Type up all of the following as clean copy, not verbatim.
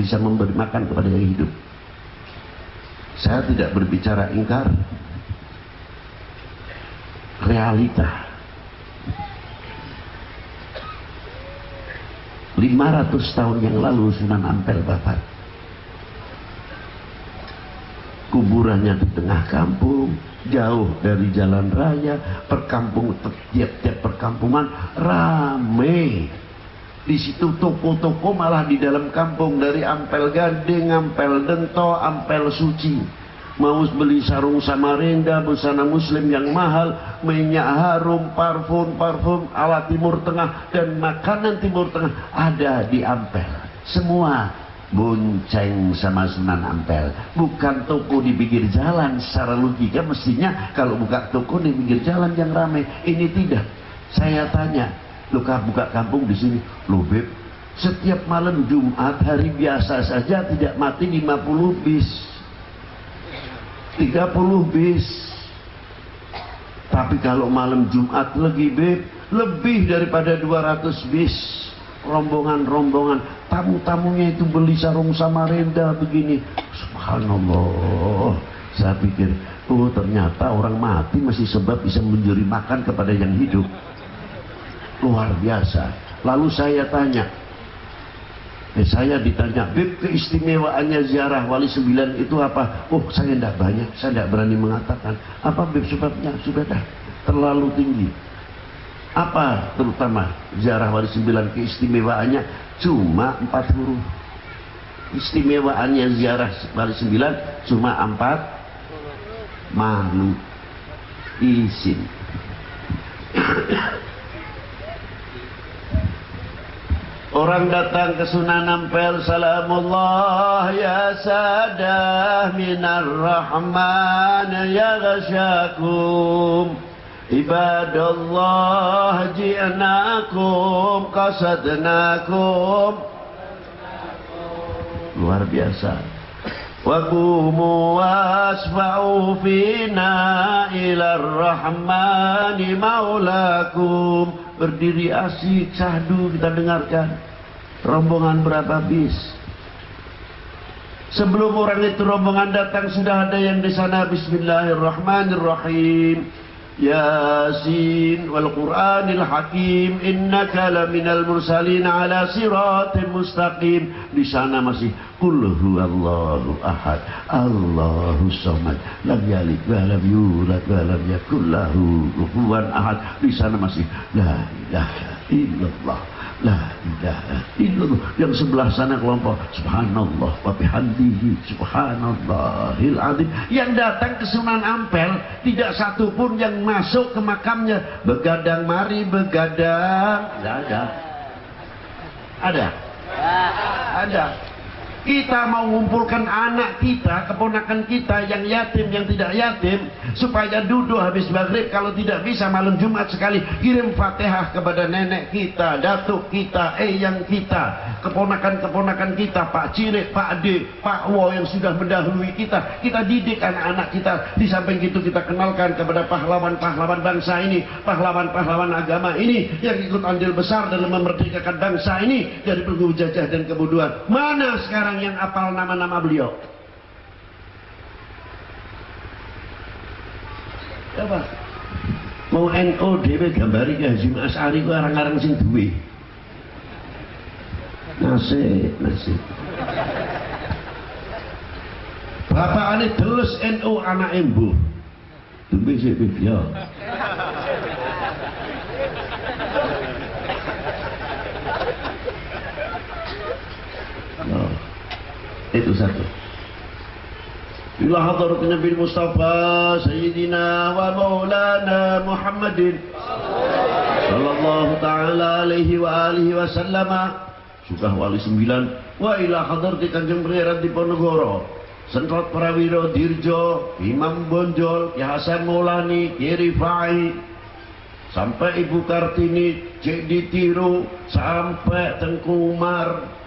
bisa memberi makan kepada yang hidup. Saya tidak berbicara ingkar, realita. 500 tahun yang lalu Sunan Ampel Bapak, kuburannya di tengah kampung, jauh dari jalan raya, tiap-tiap perkampungan rame. Di situ toko-toko malah di dalam kampung, dari Ampel Gading, Ampel Dento, Ampel Suci. Mau beli sarung Samarinda, busana muslim yang mahal, minyak harum, parfum ala Timur Tengah, dan makanan Timur Tengah ada di Ampel. Semua bonceng sama Sunan Ampel. Bukan toko di pinggir jalan. Secara logika mestinya kalau buka toko di pinggir jalan yang ramai. Ini tidak. Saya tanya, lu buka kampung di sini, lu Beb, setiap malam Jumat hari biasa saja tidak mati 50 bis, 30 bis. Tapi kalau malam Jumat lagi Beb, lebih daripada 200 bis. Rombongan-rombongan, tamu-tamunya itu beli sarung Samarinda begini. Subhanallah. Saya pikir, oh ternyata orang mati masih sebab bisa memberi makan kepada yang hidup. Luar biasa. Lalu saya tanya, saya ditanya, Beb, keistimewaannya ziarah Wali Sembilan itu apa? Oh, saya tidak banyak, saya tidak berani mengatakan. Apa Beb sebabnya? Sudah dah, terlalu tinggi. Apa terutama ziarah Wali Sembilan keistimewaannya? Cuma 4 huruf. Istimewaannya ziarah Wali Sembilan cuma 4, malu, izin. Orang datang ke Sunan Ampel, salamullah ya sadah minar rahman ya ghasyakum ibadallah ji'nakum qasadnakum. Luar biasa. Wa qumu wasfa'u fina ilar rahmani maulakum. Berdiri asik, syahdu kita dengarkan. Rombongan berapa bis? Sebelum orang itu rombongan datang sudah ada yang di sana. Bismillahirrahmanirrahim. Yasin wal Qur'anil Hakim innaka laminal mursalin ala siratim mustaqim. Di sana masih qul huwallahu ahad Allahus samad lam yalid wa lam yulad wa lam yakul lahu kufuwan ahad. Di sana masih la ilaha illallah, la ilaha illallah. Yang sebelah sana kelompok subhanallah wa bihamdihi subhanallahil azim. Yang datang ke Sunan Ampel tidak satu pun yang masuk ke makamnya begadang mari begadang. Tidak ada. Ada? Ada. Kita mau mengumpulkan anak kita, keponakan kita yang yatim, yang tidak yatim, supaya duduk habis maghrib. Kalau tidak bisa malam Jumat sekali kirim Fatihah kepada nenek kita, datuk kita, eyang kita, keponakan-keponakan kita, Pak Cirik, Pak D, Pak Wo yang sudah mendahului kita. Kita didik anak-anak kita. Di samping itu kita kenalkan kepada pahlawan-pahlawan bangsa ini, pahlawan-pahlawan agama ini yang ikut andil besar dalam memerdekakan bangsa ini dari belenggu jajah dan kebodohan. Mana sekarang yang apal nama-nama beliau? Apa? Mau NO dhewe gambari Ki Hasyim Asy'ari ku arang-arang sing duwe. Nasib. Bapakane delus NO anake mbuh. Dumbe sik ya. Itu satu. Ila hadarat Nabi Mustafa Sayyidina wa Maulana Muhammadin sallallahu ta'ala alaihi wa alihi wa sallama. Sudah Wali Sembilan. Wa ila hadarat Kanjeng Pangeran Diponegoro, Sentot Prawiro Dirjo, Imam Bonjol, Ki Hasan Maulani, Ki Rifai, sampai Ibu Kartini, Cik Ditiru, sampai Tengku Umar,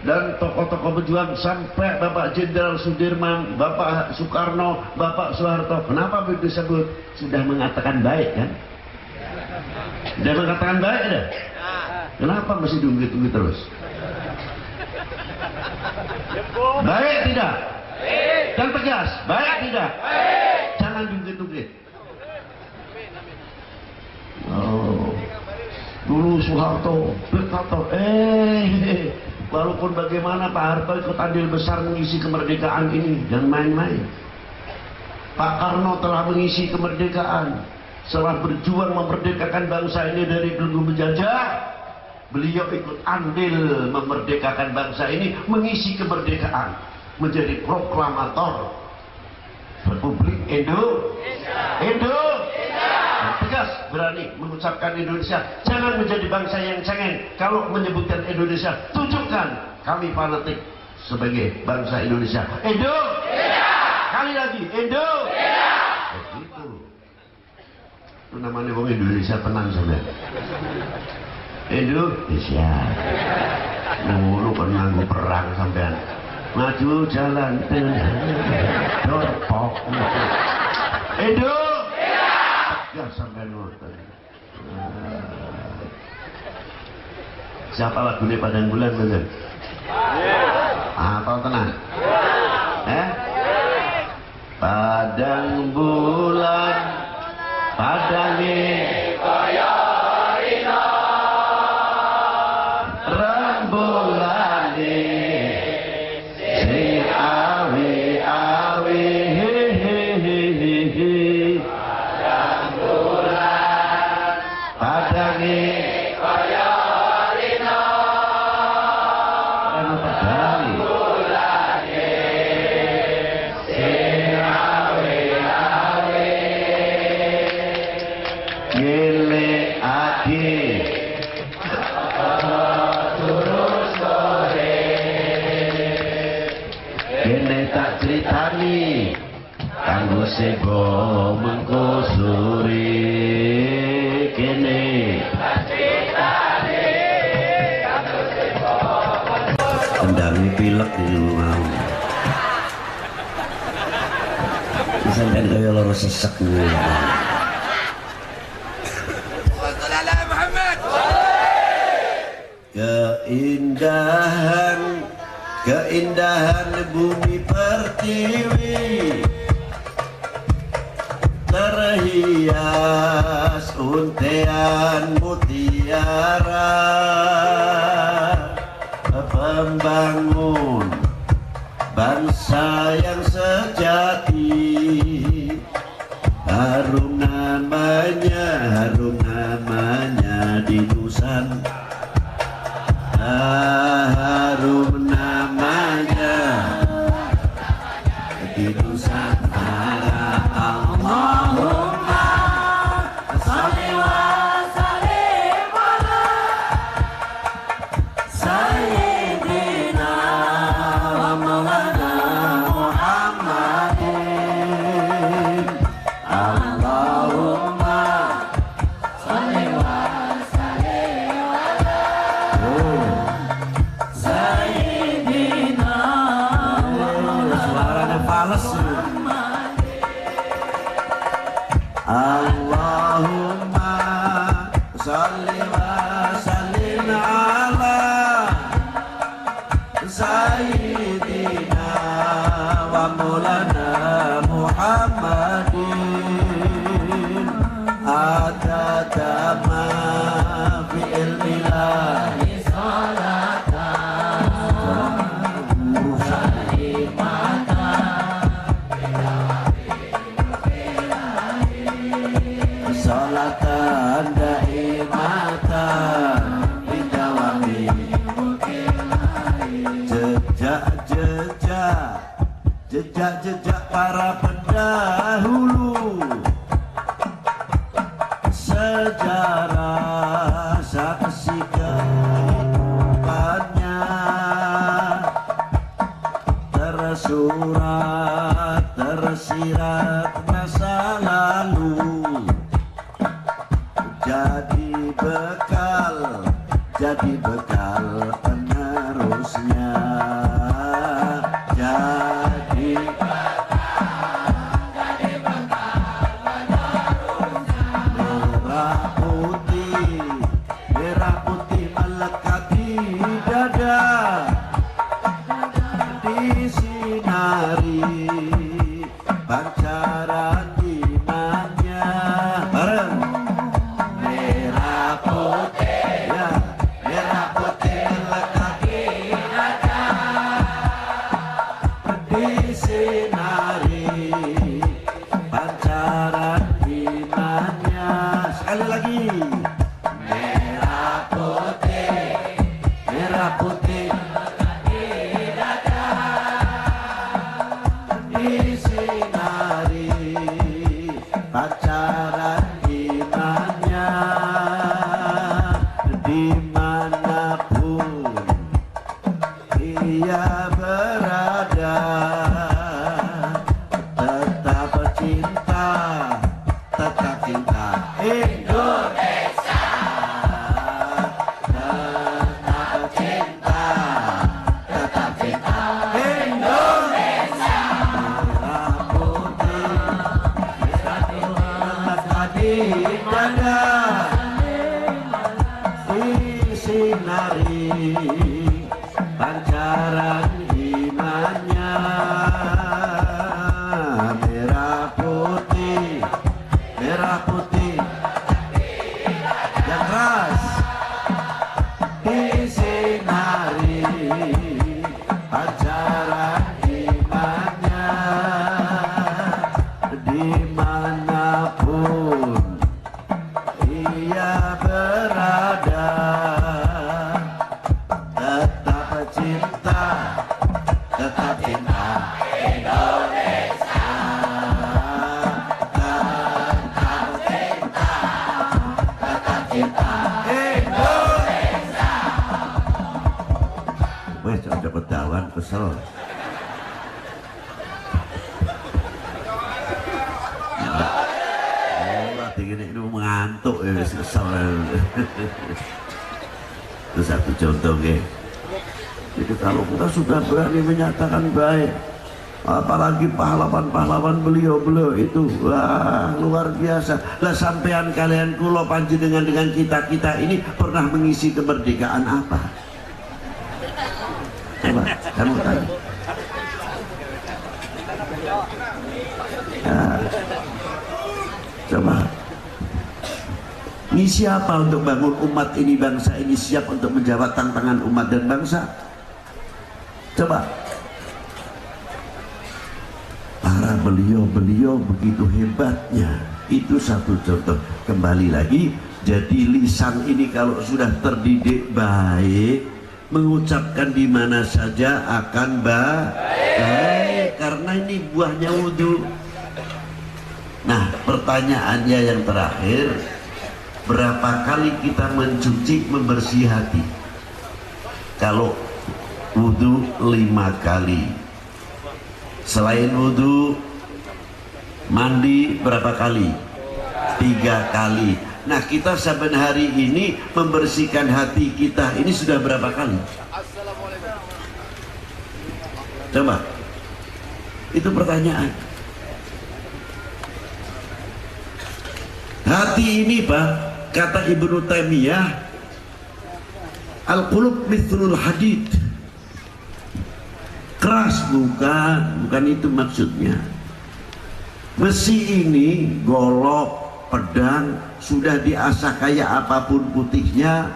dan tokoh-tokoh berjuang sampai Bapak Jenderal Sudirman, Bapak Soekarno, Bapak Soeharto. Kenapa disebut? Sudah mengatakan baik kan? Sudah mengatakan baik dah. Kenapa masih tunggu terus? Baik tidak? Yang tegas, baik tidak? Jangan diungkit-ungkit. Oh, dulu Soeharto berkata, walaupun bagaimana Pak Harto ikut andil besar mengisi kemerdekaan ini, jangan main-main. Pak Karno telah mengisi kemerdekaan, setelah berjuang memerdekakan bangsa ini dari belenggu penjajah, beliau ikut andil memerdekakan bangsa ini, mengisi kemerdekaan, menjadi proklamator Republik Indonesia. Tegas berani mengucapkan Indonesia, jangan menjadi bangsa yang cengeng. Kalau menyebutkan Indonesia, tunjukkan kami fanatik sebagai bangsa Indonesia. Kali lagi, itu namanya wong Indonesia tenang saudara. Indonesia. Lu pernah perang sampean. Maju jalan dorpok. Ya sampean ngoten. Siapa lagunya Padang Bulan bener? Atau tenang? Padang bulan, padange kaya rina, rembulane sing awi-awi, padang bulan, padange kaya rina, kanggo sego mengko sore kene kendami pilek di mau sampeyan kaya lara sesek kuwi. Keindahan bumi pertiwi terhias untean mutiara, pembangun bangsa yang sejati, harum namanya di Nusantara, harum namanya di Nusantara. Allahumma sholli wa sallim ala sayyidina wa maulana Muhammadin. Allahumma sholli wa sallim ala sayyidina wa maulana fales. Allahumma sholli wa sallim ala sayyidina wa maulana Muhammadin, adada ma fi ilmillahi salatan salatan daimatan bidawami, jejak para pendahulu, sejarah saksi kehidupannya, tersurat tersirat masa lalu, jadi bekal penerusnya, jadi merah putih melekat di dada, di disinari pancaran imannya. Bareng. Merah putih, ya, merah putih melekat di dada, disinari pancaran imannya. Sekali lagi. Merah putih, merah putih disinari pancaran imannya, dimanapun ia berada, tetap cinta Indonesia, tetap cinta Indonesia. Merah putih melekat di dada, disinari pancaran imannya. Merah putih, merah putih yang keras, disinari pancaran imannya, dimanapun ia berada, tetap cinta Indonesia, tetap cinta Indonesia. Wes ada petawan kesel. Ini mengantuk ya, kesel. Itu satu contoh ya. Jadi kalau kita sudah berani menyatakan baik, apalagi pahlawan-pahlawan beliau itu, wah luar biasa. Lah sampean kalian kulo panjenengan dengan kita ini pernah mengisi kemerdekaan apa? Coba kamu tahu? Nah, coba. Ini siapa untuk bangun umat ini, bangsa ini siap untuk menjawab tantangan umat dan bangsa? Coba. Para beliau begitu hebatnya. Itu satu contoh. Kembali lagi, jadi lisan ini kalau sudah terdidik baik, mengucapkan di mana saja akan baik. Karena ini buahnya wudhu. Nah, pertanyaannya yang terakhir, berapa kali kita mencuci, membersih hati? Kalau wudhu 5 kali. Selain wudhu, mandi berapa kali? 3 kali. Nah, kita saben hari ini membersihkan hati kita ini sudah berapa kali? Coba. Itu pertanyaan. Hati ini Pak, kata Ibnu Taimiyah, al-qulub mithlul hadid. Keras bukan itu maksudnya. Besi ini golok, pedang, sudah diasah kayak apapun putihnya,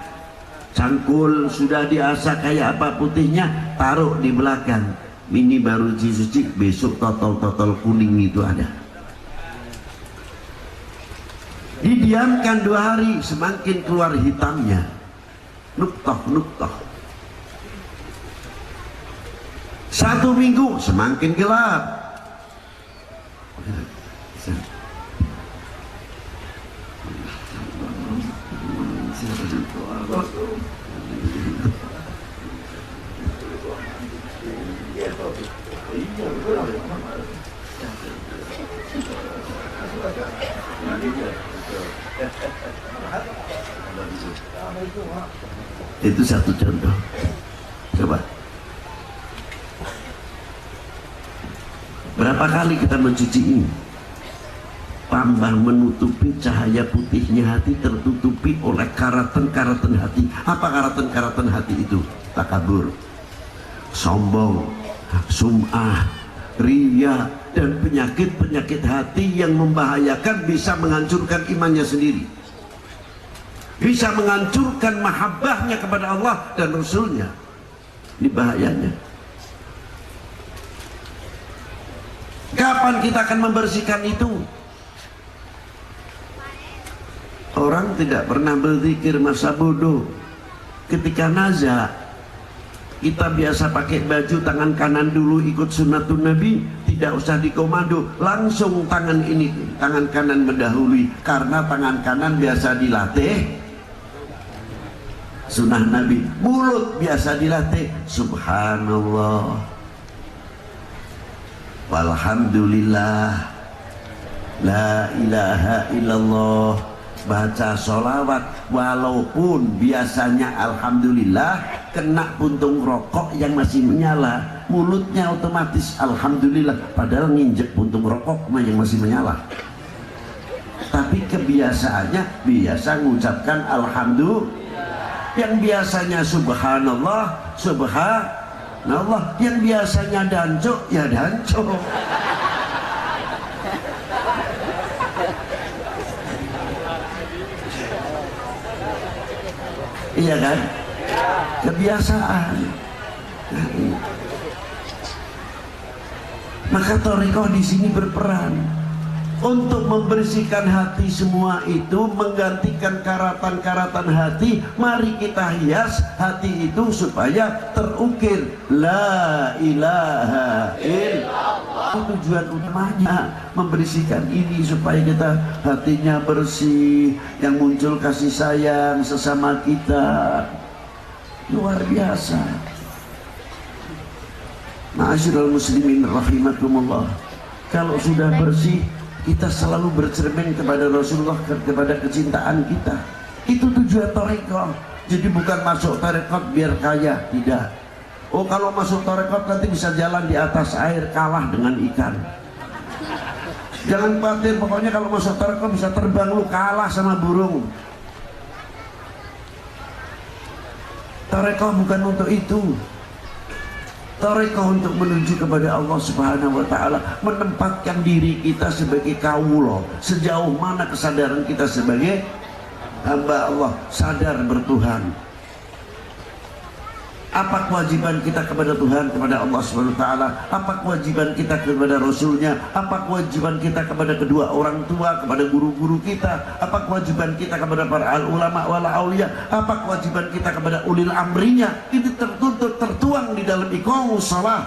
cangkul sudah diasah kayak apa putihnya, taruh di belakang. Ini baru dicuci, besok totol-totol kuning itu ada. Didiamkan 2 hari, semakin keluar hitamnya, nuktah. 1 minggu semakin gelap. Itu satu contoh. Coba. Berapa kali kita mencuci ini? Tambah menutupi cahaya putihnya hati, tertutupi oleh karatan-karatan hati. Apa karatan-karatan hati itu? Takabur, sombong, sum'ah, riya, dan penyakit-penyakit hati yang membahayakan, bisa menghancurkan imannya sendiri, bisa menghancurkan mahabbahnya kepada Allah dan Rasulnya. Ini bahayanya. Kapan kita akan membersihkan itu? Orang tidak pernah berzikir masa bodoh. Ketika nazar, kita biasa pakai baju tangan kanan dulu, ikut sunnatun Nabi, tidak usah dikomando, langsung tangan ini, tangan kanan mendahului, karena tangan kanan biasa dilatih sunnah Nabi. Mulut biasa dilatih subhanallah, walhamdulillah, la ilaha illallah. Baca sholawat, walaupun biasanya alhamdulillah, kena puntung rokok yang masih menyala, mulutnya otomatis alhamdulillah, padahal nginjek puntung rokok yang masih menyala. Tapi kebiasaannya biasa mengucapkan alhamdulillah. Yang biasanya subhanallah, subhanallah. Yang biasanya danco, ya danco. Iya kan? Kebiasaan. Maka thariqah di sini berperan untuk membersihkan hati semua itu, menggantikan karatan-karatan hati. Mari kita hias hati itu supaya terukir la ilaha illallah. Tujuan utamanya membersihkan ini supaya kita hatinya bersih, yang muncul kasih sayang sesama kita. Luar biasa. Ma'asyiral muslimin rahimakumullah. Kalau sudah bersih, kita selalu bercermin kepada Rasulullah, kepada kecintaan kita. Itu tujuan thariqah. Jadi bukan masuk thariqah biar kaya, tidak. Oh, kalau masuk thariqah nanti bisa jalan di atas air, kalah dengan ikan. Jangan khawatir, pokoknya kalau masuk thariqah bisa terbang, lu kalah sama burung. Thariqah bukan untuk itu. Thariqah untuk menuju kepada Allah Subhanahu wa ta'ala, menempatkan diri kita sebagai kaulo. Sejauh mana kesadaran kita sebagai hamba Allah, sadar bertuhan. Apa kewajiban kita kepada Tuhan, kepada Allah Subhanahu wa ta'ala? Apa kewajiban kita kepada Rasulnya? Apa kewajiban kita kepada kedua orang tua, kepada guru-guru kita? Apa kewajiban kita kepada para ulama wal aulia? Apa kewajiban kita kepada ulil amrinya? Ini tertuntut, tertuang di dalam iqamus shalah.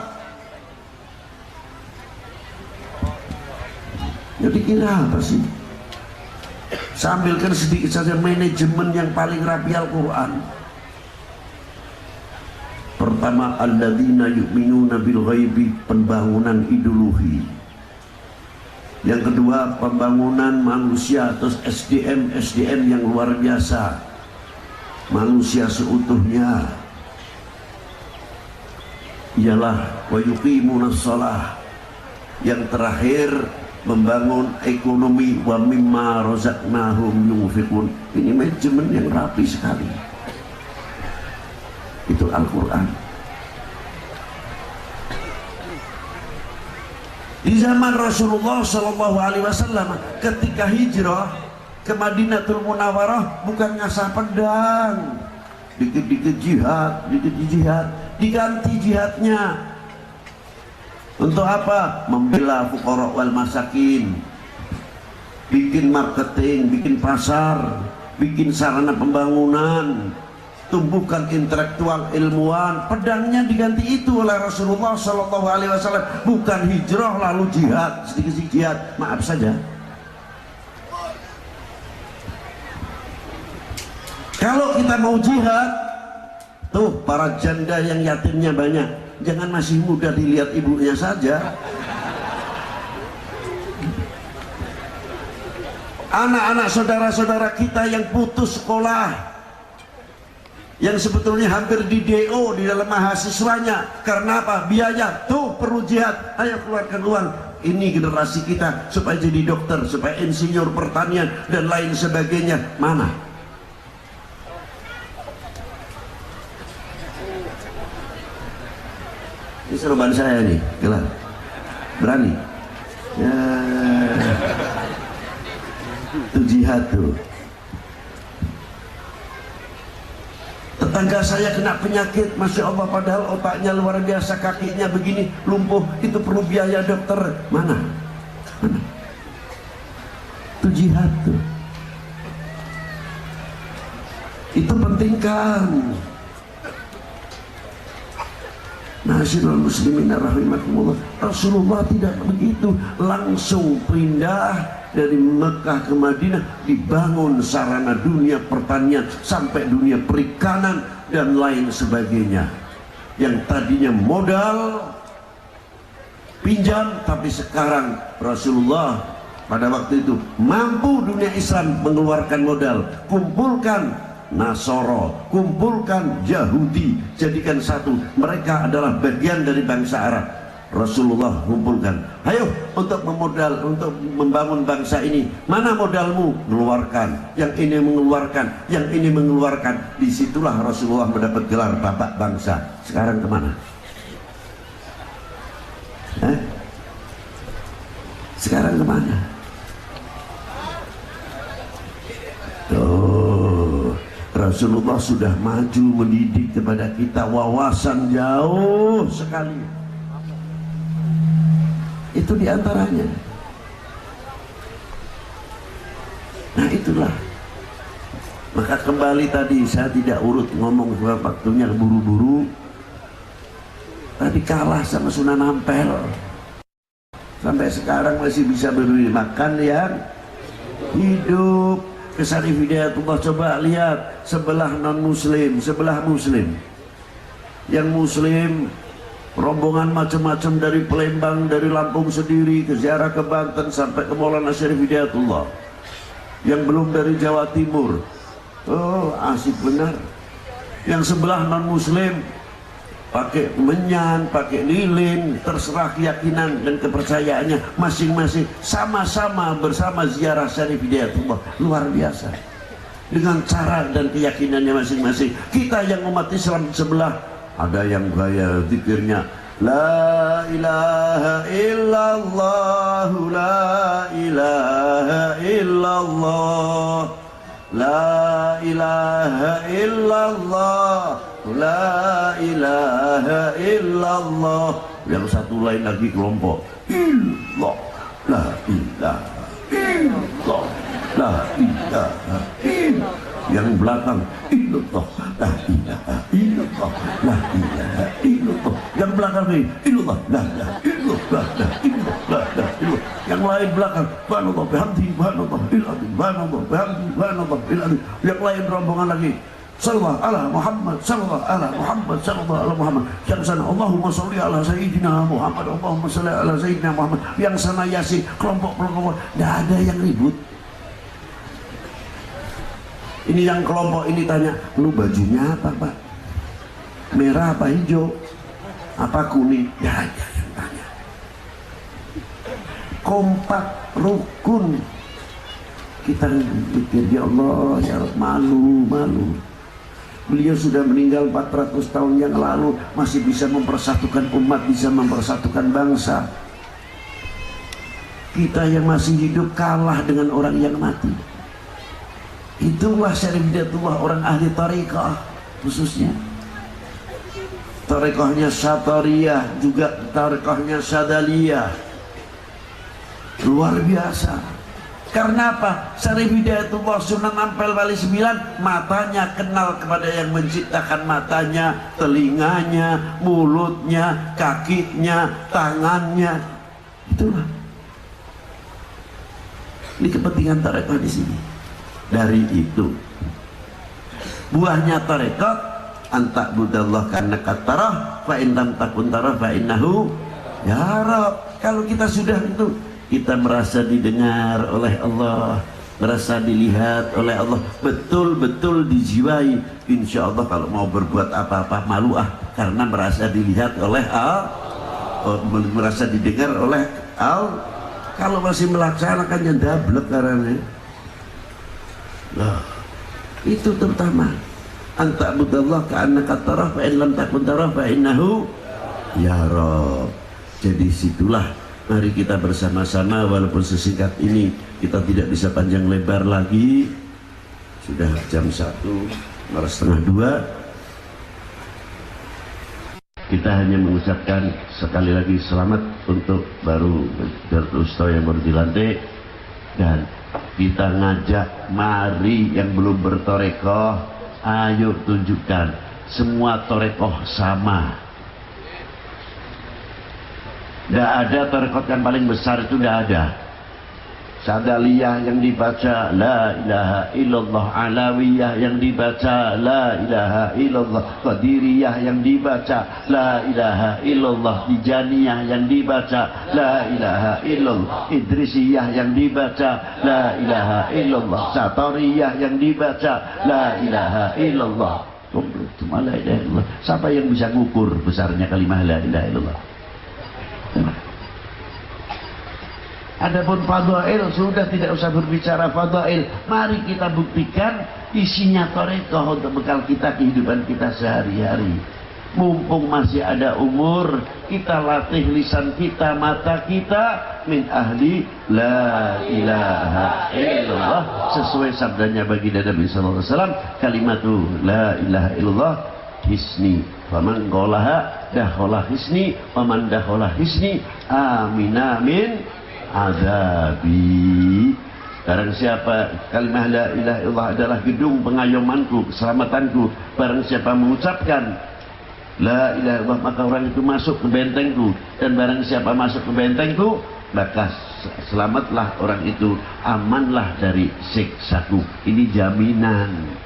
Jadi kira apa sih? Sambilkan sedikit saja manajemen yang paling rapi Al-Quran. Pertama, alladzina yu'minuna bil ghaibi, pembangunan ideologi. Yang kedua, pembangunan manusia, terus SDM yang luar biasa, manusia seutuhnya. Ialah wa yuqimunas shalah. Yang terakhir, membangun ekonomi, wa mimma razaqnahum yunfiqun. Ini manajemen yang rapi sekali. Itu Al-Quran. Di zaman Rasulullah SAW ketika hijrah ke Madinatul Munawwarah, bukan ngasah pedang, dikit-dikit jihad, diganti jihadnya. Untuk apa? Membela fuqara wal masakin, bikin marketing, bikin pasar, bikin sarana pembangunan, tumbuhkan intelektual ilmuwan. Pedangnya diganti itu oleh Rasulullah SAW. Bukan hijrah lalu jihad, sedikit-sedikit jihad, maaf saja. Kalau kita mau jihad, tuh para janda yang yatimnya banyak, jangan masih muda dilihat ibunya saja. Anak-anak saudara-saudara kita yang putus sekolah, yang sebetulnya hampir di DO di dalam mahasiswanya, karena apa? Biaya. Tuh perlu jihad, ayo keluarkan uang. Ini generasi kita supaya jadi dokter, supaya insinyur pertanian dan lain sebagainya. Mana? seroban saya nih, gelar. Berani? Ya, itu jihad tuh. Tetangga saya kena penyakit, Masya Allah, padahal otaknya luar biasa, kakinya begini, lumpuh, itu perlu biaya dokter. Mana? Mana? Itu jihad tuh. Itu penting kan. Nasional muslimin rahimakumullah. Rasulullah tidak begitu, langsung pindah dari Mekah ke Madinah, dibangun sarana dunia pertanian sampai dunia perikanan dan lain sebagainya. Yang tadinya modal pinjam, tapi sekarang Rasulullah pada waktu itu mampu dunia Islam mengeluarkan modal, kumpulkan Nasoro, kumpulkan Yahudi, jadikan satu. Mereka adalah bagian dari bangsa Arab. Rasulullah kumpulkan, ayo untuk untuk membangun bangsa ini. Mana modalmu? Mengeluarkan. Yang ini mengeluarkan, yang ini mengeluarkan. Disitulah Rasulullah mendapat gelar bapak bangsa. Sekarang kemana? Sekarang kemana? Tuh, Rasulullah sudah maju mendidik kepada kita wawasan jauh sekali. Itu diantaranya. Nah itulah. Maka kembali tadi, saya tidak urut ngomong sebab waktunya buru-buru. Tadi kalah sama Sunan Ampel. Sampai sekarang masih bisa beri makan yang hidup. Kesari Hidayatullah, coba lihat sebelah non muslim, sebelah muslim. Yang muslim rombongan macam-macam dari Palembang, dari Lampung sendiri ke ziarah ke Banten sampai ke Maulana Syarif Hidayatullah. Yang belum dari Jawa Timur. Oh, asik benar. Yang sebelah non muslim pakai menyan, pakai lilin, terserah keyakinan dan kepercayaannya masing-masing, sama-sama bersama ziarah Syarif Hidayatullah. Luar biasa. Dengan cara dan keyakinannya masing-masing. Kita yang umat Islam sebelah, ada yang gaya zikirnya la ilaha illallah, la ilaha illallah, la ilaha illallah, la ilaha illallah. Yang satu lain lagi kelompok illallah, la ilaha illallah, la ilaha illallah. Yang belakang illallah, la ilaha illallah, la ilaha illallah. Yang belakang ini illallah, la ilaha illallah, la ilaha illallah. Yang lain belakang subhanallah bihamdi, subhanallah bihamdi, subhanallah bihamdi, subhanallah bihamdi. Yang lain rombongan lagi sallallahu ala Muhammad, sallallahu ala Muhammad, sallallahu ala Muhammad. Yang sana Allahumma sholli ala sayyidina Muhammad, Allahumma sholli ala sayyidina Muhammad. Yang sana Yasin, kelompok-kelompok, tidak ada yang ribut. Ini yang kelompok ini tanya, lu bajunya apa Pak? Merah apa hijau? Apa kuning? Ya ada yang tanya. Kompak, rukun. Kita pikir, ya Allah, ya Allah, malu. Beliau sudah meninggal 400 tahun yang lalu, masih bisa mempersatukan umat, bisa mempersatukan bangsa. Kita yang masih hidup kalah dengan orang yang mati. Itulah Syarif Hidayatullah, orang ahli tariqah khususnya. Tariqahnya Syatariyah, juga tariqahnya Syadaliyah. Luar biasa. Karena apa? Syarif Hidayatullah Sunan Ampel Wali 9, matanya kenal kepada yang menciptakan matanya, telinganya, mulutnya, kakinya, tangannya. Itulah. Ini kepentingan tarekat di sini. Dari itu, buahnya tarekat antak budallah karena katarah, fa in lam takun tarah fa innahu ya Rab. Kalau kita sudah itu, kita merasa didengar oleh Allah, merasa dilihat oleh Allah, betul-betul dijiwai. Insya Allah kalau mau berbuat apa-apa malu karena merasa dilihat oleh Allah, merasa didengar oleh Allah. Kalau masih melaksanakannya dablek karena nah, itu terutama antak budallah ka'annaka tarah fa in lam takun tarah fa innahu ya Rob. Jadi situlah mari kita bersama-sama, walaupun sesingkat ini kita tidak bisa panjang lebar lagi. Sudah jam 1 malah setengah 2. Kita hanya mengucapkan sekali lagi selamat untuk baru Ustaz yang baru dilantik, dan kita ngajak mari yang belum bertorekoh, ayo tunjukkan semua torekoh sama. Tidak ada torekoh yang paling besar, itu tidak ada. Sadaliyah yang dibaca la ilaha illallah, Alawiyah yang dibaca la ilaha illallah, Qadiriyah yang dibaca la ilaha illallah, Tijaniyah yang dibaca la ilaha illallah, Idrisiyah yang dibaca la ilaha illallah, Satoriyah yang dibaca la ilaha illallah. Komplit cuma la ilaha illallah. Siapa yang bisa ngukur besarnya kalimat la ilaha illallah? Adapun fadail sudah tidak usah berbicara fadail. Mari kita buktikan isinya torekoh untuk bekal kita kehidupan kita sehari-hari. Mumpung masih ada umur, kita latih lisan kita, mata kita min ahli la ilaha illallah, sesuai sabdanya baginda Nabi sallallahu alaihi wasallam, kalimatu la ilaha illallah hisni, faman qalaha dakhala hisni, faman dakhala hisni amina min azabi. Barang siapa kalimah la ilaha illallah adalah gedung pengayomanku, keselamatanku, barang siapa mengucapkan la ilaha illallah maka orang itu masuk ke bentengku, dan barang siapa masuk ke bentengku maka selamatlah orang itu, amanlah dari siksaku. Ini jaminan.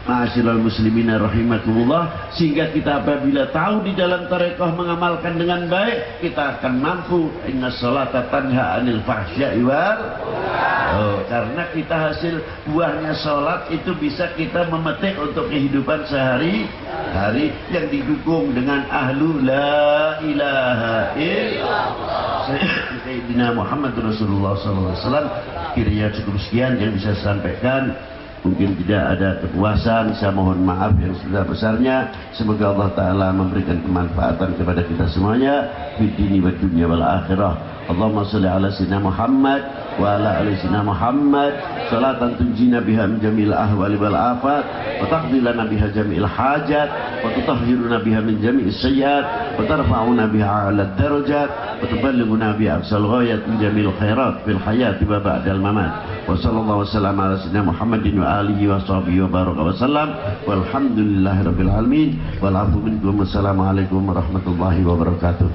Ma'asyiral muslimina rahimakumullah. Sehingga kita apabila tahu di dalam tarekoh mengamalkan dengan baik, kita akan mampu. Inna sholata tanha anil fahsya'i wal karena kita hasil buahnya sholat itu bisa kita memetik untuk kehidupan sehari-hari yang didukung dengan ahlu la ilaha illallah Sayyidina Muhammad Rasulullah SAW. Kiranya cukup sekian yang bisa saya sampaikan. Mungkin tidak ada kepuasan, saya mohon maaf yang sebesar-besarnya. Semoga Allah Ta'ala memberikan kemanfaatan kepada kita semuanya di dini wa dunia wal akhirah. Allahumma salli ala sayyidina Muhammad wa ala ali sayyidina Muhammad salatan tunjina biha min jamil ahwali wal afat wa taqdi lana biha jamil hajat wa tutahhiruna biha min jamil sayyiat wa tarfa'una biha ala darajat wa tuballighuna biha aqsal ghayat min jamil khairat fil hayati wa ba'dal mamat. Wa sallallahu wasallam ala sayyidina Muhammadin wa alihi wa sahbihi wa baraka wa sallam walhamdulillahi rabbil alamin wal afu minkum. Wassalamu alaikum warahmatullahi wabarakatuh.